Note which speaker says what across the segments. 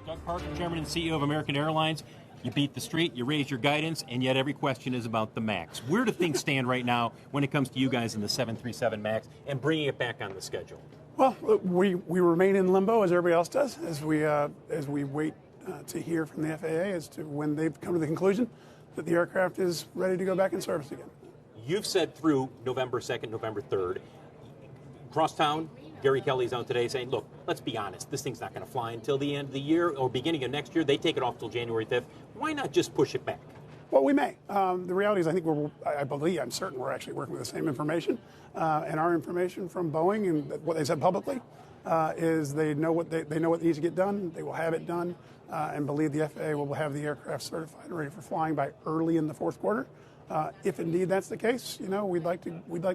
Speaker 1: Doug Parker, Chairman and CEO of American Airlines. You beat the street, you raise your guidance, and yet every question is about the MAX. Where do things stand right now when it comes to you guys in the 737 MAX and bringing it back on the schedule?
Speaker 2: Well, we remain in limbo as everybody else does, as we wait to hear from the FAA as to when they've come to the conclusion that the aircraft is ready to go back in service again.
Speaker 1: You've said through November 2nd, November 3rd, crosstown, Gary Kelly's out today saying, look, let's be honest, this thing's not going to fly until the end of the year or beginning of next year. They take it off till January 5th. Why not just push it back?
Speaker 2: Well, we may. The reality is I'm certain we're actually working with the same information. And our information from Boeing and what they said publicly is they know what needs to get done. They will have it done and believe the FAA will have the aircraft certified and ready for flying by early in the fourth quarter. If indeed that's the case, we'd like to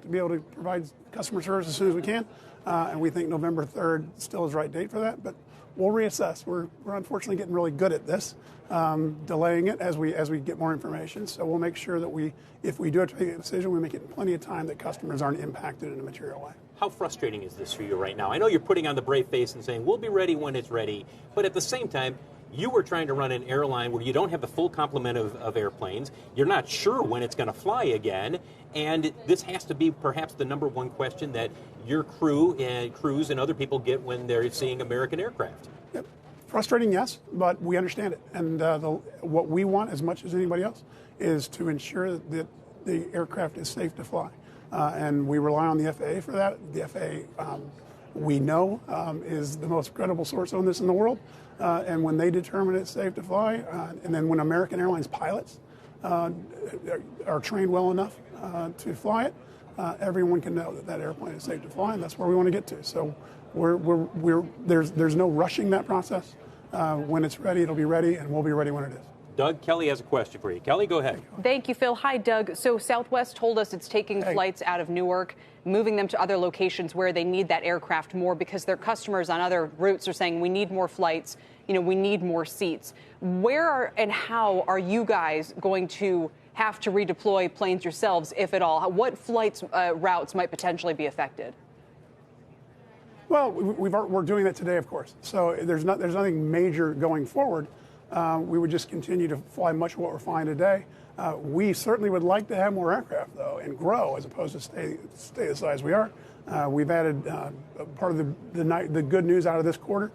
Speaker 2: be able to provide customer service as soon as we can, and we think November 3rd still is the right date for that. But we'll reassess. We're unfortunately getting really good at this, delaying it as we get more information. So we'll make sure that if we do have to make a decision, we make it in plenty of time that customers aren't impacted in a material way.
Speaker 1: How frustrating is this for you right now? I know you're putting on the brave face and saying we'll be ready when it's ready, but at the same time, you were trying to run an airline where you don't have the full complement of airplanes. You're not sure when it's going to fly again. And this has to be perhaps the number one question that your crew and crews and other people get when they're seeing American aircraft.
Speaker 2: Yep. Frustrating, yes, but we understand it. And what we want as much as anybody else is to ensure that the aircraft is safe to fly. And we rely on the FAA for that. The FAA, we know, is the most credible source on this in the world. And when they determine it's safe to fly, and then when American Airlines pilots are trained well enough to fly it, everyone can know that airplane is safe to fly, and that's where we want to get to. So there's no rushing that process. When it's ready, it'll be ready, and we'll be ready when it is.
Speaker 1: Doug, Kelly has a question for you. Kelly, go ahead.
Speaker 3: Thank you, Phil. Hi, Doug. So Southwest told us it's taking flights out of Newark, moving them to other locations where they need that aircraft more because their customers on other routes are saying we need more flights, we need more seats. Where and how are you guys going to have to redeploy planes yourselves, if at all? What flights, routes might potentially be affected?
Speaker 2: Well, we're doing that today, of course. So there's nothing major going forward. We would just continue to fly much of what we're flying today. We certainly would like to have more aircraft, though, and grow as opposed to stay the size we are. We've added part of the good news out of this quarter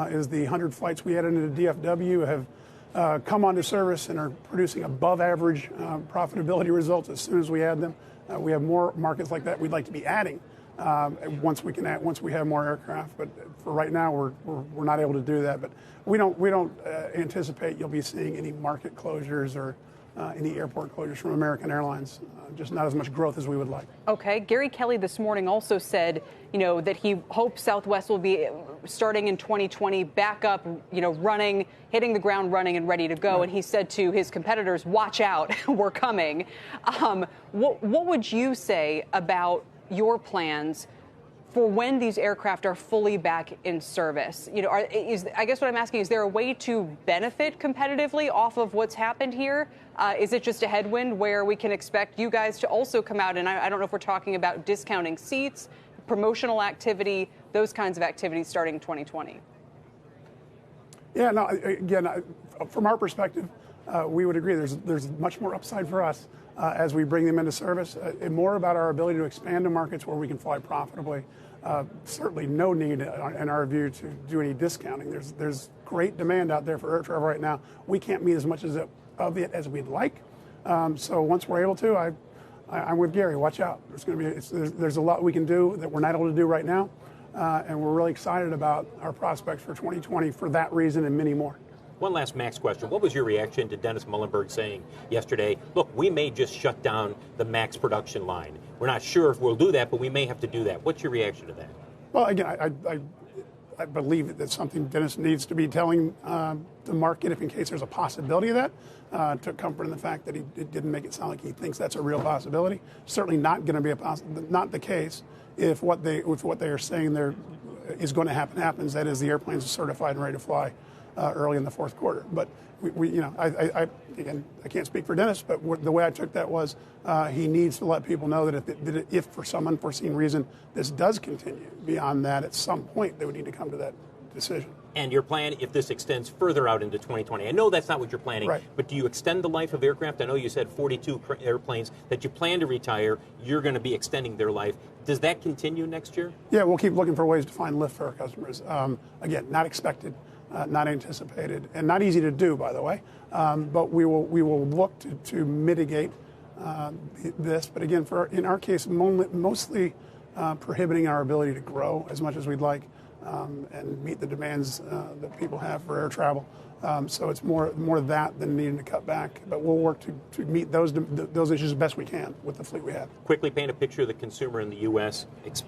Speaker 2: is the 100 flights we added into DFW have come onto service and are producing above average profitability results as soon as we add them. We have more markets like that we'd like to be adding once we have more aircraft. But for right now, we're not able to do that. But we don't anticipate you'll be seeing any market closures or any airport closures from American Airlines. Just not as much growth as we would like.
Speaker 3: Okay. Gary Kelly this morning also said, that he hopes Southwest will be starting in 2020 back up, running, hitting the ground running and ready to go. Right. And he said to his competitors, watch out, we're coming. What would you say about your plans for when these aircraft are fully back in service? I guess what I'm asking, is there a way to benefit competitively off of what's happened here? Is it just a headwind where we can expect you guys to also come out, and I don't know if we're talking about discounting seats, promotional activity, those kinds of activities starting in 2020?
Speaker 2: Yeah, no, again, from our perspective, we would agree there's much more upside for us as we bring them into service, and more about our ability to expand to markets where we can fly profitably. Certainly no need, in our view, to do any discounting. There's great demand out there for air travel right now. We can't meet as much of it as we'd like. So once we're able to, I'm with Gary. Watch out. There's a lot we can do that we're not able to do right now, and we're really excited about our prospects for 2020 for that reason and many more.
Speaker 1: One last MAX question. What was your reaction to Dennis Muhlenberg saying yesterday, look, we may just shut down the MAX production line? We're not sure if we'll do that, but we may have to do that. What's your reaction to that?
Speaker 2: Well, again, I believe that that's something Dennis needs to be telling the market if in case there's a possibility of that. Took comfort in the fact that it didn't make it sound like he thinks that's a real possibility. Certainly not going to be not the case if what they are saying there is going to happens. That is, the airplanes are certified and ready to fly early in the fourth quarter. But I can't speak for Dennis, but the way I took that was he needs to let people know that if for some unforeseen reason this does continue beyond that, at some point they would need to come to that decision.
Speaker 1: And your plan, if this extends further out into 2020, I know that's not what you're planning,
Speaker 2: right.
Speaker 1: but do you extend the life of aircraft? I know you said 42 airplanes that you plan to retire, you're going to be extending their life. Does that continue next year?
Speaker 2: Yeah, we'll keep looking for ways to find lift for our customers. Again, not expected, not anticipated, and not easy to do, by the way. But we will look to mitigate this. But again, in our case, mostly prohibiting our ability to grow as much as we'd like. And meet the demands that people have for air travel. So it's more that than needing to cut back. But we'll work to meet those issues as best we can with the fleet we have.
Speaker 1: Quickly paint a picture of the consumer in the U.S.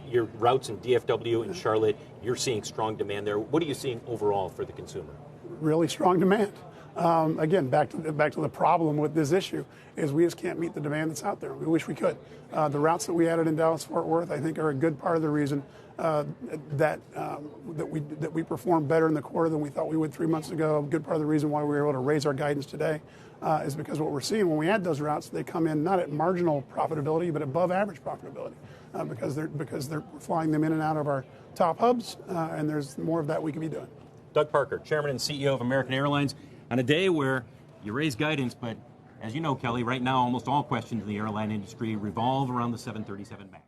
Speaker 1: Your routes in DFW and Charlotte, you're seeing strong demand there. What are you seeing overall for the consumer?
Speaker 2: Really strong demand. Again, back to the problem with this issue is we just can't meet the demand that's out there. We wish we could. The routes that we added in Dallas-Fort Worth, I think, are a good part of the reason that we performed better in the quarter than we thought we would 3 months ago. A good part of the reason why we were able to raise our guidance today is because what we're seeing when we add those routes, they come in not at marginal profitability, but above average profitability because they're flying them in and out of our top hubs, and there's more of that we can be doing.
Speaker 1: Doug Parker, Chairman and CEO of American Airlines, on a day where you raise guidance, but as you know, Kelly, right now almost all questions in the airline industry revolve around the 737 MAX.